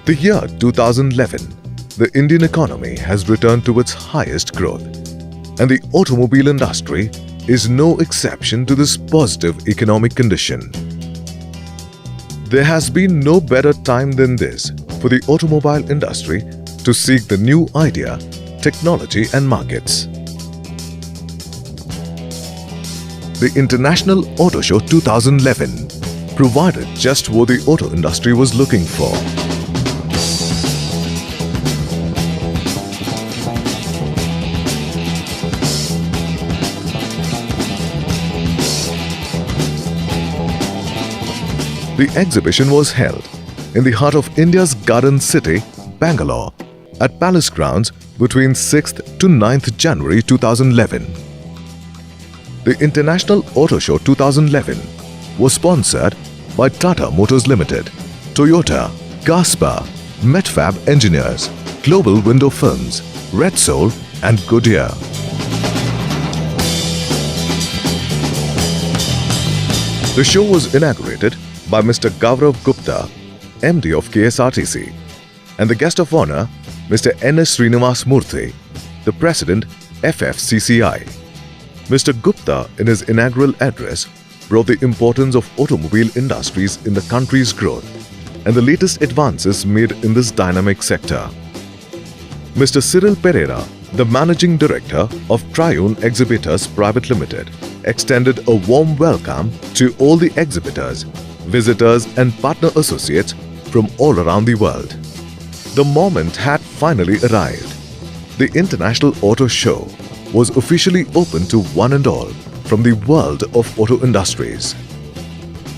The year 2011, the Indian economy has returned to its highest growth, and the automobile industry is no exception to this positive economic condition. There has been no better time than this for the automobile industry to seek the new idea, technology and markets. The International Auto Show 2011 provided just what the auto industry was looking for. The exhibition was held in the heart of India's garden city, Bangalore, at Palace Grounds between 6th to 9th January 2011. The International Auto Show 2011 was sponsored by Tata Motors Limited, Toyota, Gaspa, Metfab Engineers, Global Window Films, Red Soul and Goodyear. The show was inaugurated by Mr. Gaurav Gupta, MD of KSRTC, and the guest of honor, Mr. N.S. Srinivas Murthy, the President, FFCCI. Mr. Gupta, in his inaugural address, brought the importance of automobile industries in the country's growth and the latest advances made in this dynamic sector. Mr. Cyril Pereira, the Managing Director of Triune Exhibitors Private Limited, extended a warm welcome to all the exhibitors, visitors and partner associates from all around the world. The moment had finally arrived. The International Auto Show was officially open to one and all from the world of auto industries.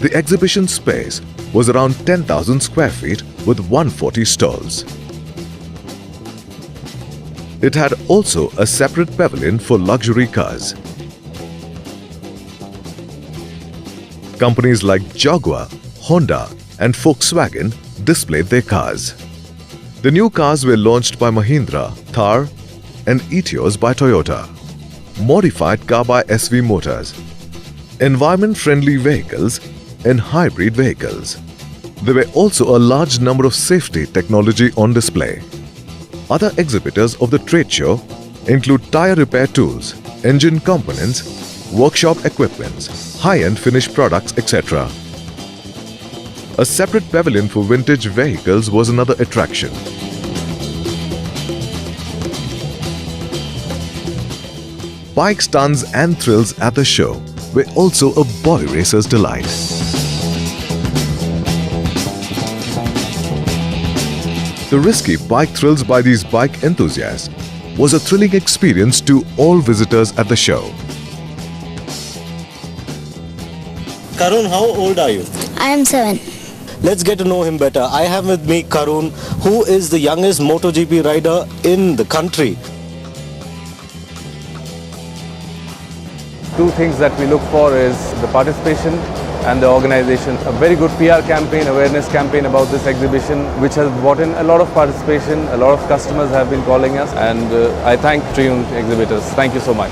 The exhibition space was around 10,000 square feet with 140 stalls. It had also a separate pavilion for luxury cars. Companies like Jaguar, Honda and Volkswagen displayed their cars. The new cars were launched by Mahindra, Thar and Etios by Toyota. Modified car by SV Motors. Environment-friendly vehicles and hybrid vehicles. There were also a large number of safety technology on display. Other exhibitors of the trade show include tire repair tools, engine components, workshop equipments, high-end finished products, etc. A separate pavilion for vintage vehicles was another attraction. Bike stunts and thrills at the show were also a boy racer's delight. The risky bike thrills by these bike enthusiasts was a thrilling experience to all visitors at the show. Karun, how old are you? I am 7. Let's get to know him better. I have with me Karun, who is the youngest MotoGP rider in the country. Two things that we look for is the participation and the organization. A very good PR campaign, awareness campaign about this exhibition, which has brought in a lot of participation. A lot of customers have been calling us, and I thank Triune Exhibitors. Thank you so much.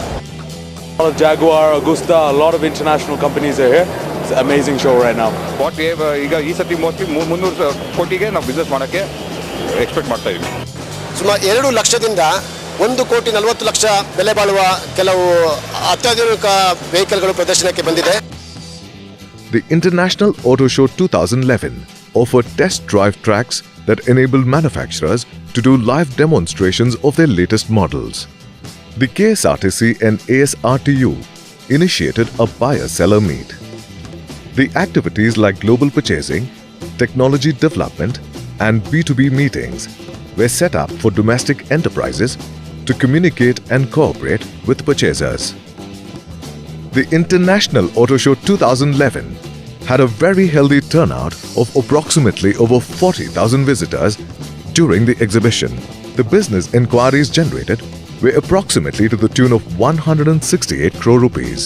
A lot of Jaguar, Augusta, a lot of international companies are here. It's an amazing show right now. What we have ಈ ಸತಿ mostly 300 ಕೋಟಿಗೆ ನಾವು business ಮಾಡೋಕ್ಕೆ expect ಮಾಡ್ತಾ ಇದ್ದೀವಿ. ಸುಮಾರು 2 ಲಕ್ಷದಿಂದ 1,40,40,00,000 ಬೆಲೆ ಬಾಳುವ ಕೆಲವು ಅತ್ಯಾಧುನಿಕ ವೆಹಿಕಲ್ಗಳು ಪ್ರದರ್ಶನಕ್ಕೆ ಬಂದಿದೆ. The International Auto Show 2011 offered test drive tracks that enabled manufacturers to do live demonstrations of their latest models. The KSRTC and ASRTU initiated a buyer-seller meet. The activities like global purchasing, technology development and B2B meetings were set up for domestic enterprises to communicate and cooperate with purchasers. The International Auto Show 2011 had a very healthy turnout of approximately over 40,000 visitors during the exhibition. The business inquiries generated were approximately to the tune of 168 crore rupees.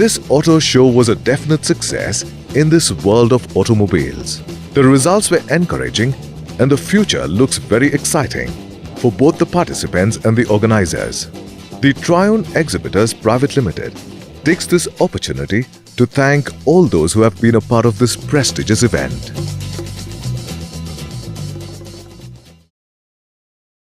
This auto show was a definite success in this world of automobiles. The results were encouraging and the future looks very exciting for both the participants and the organizers. The Triune Exhibitors Private Limited takes this opportunity to thank all those who have been a part of this prestigious event.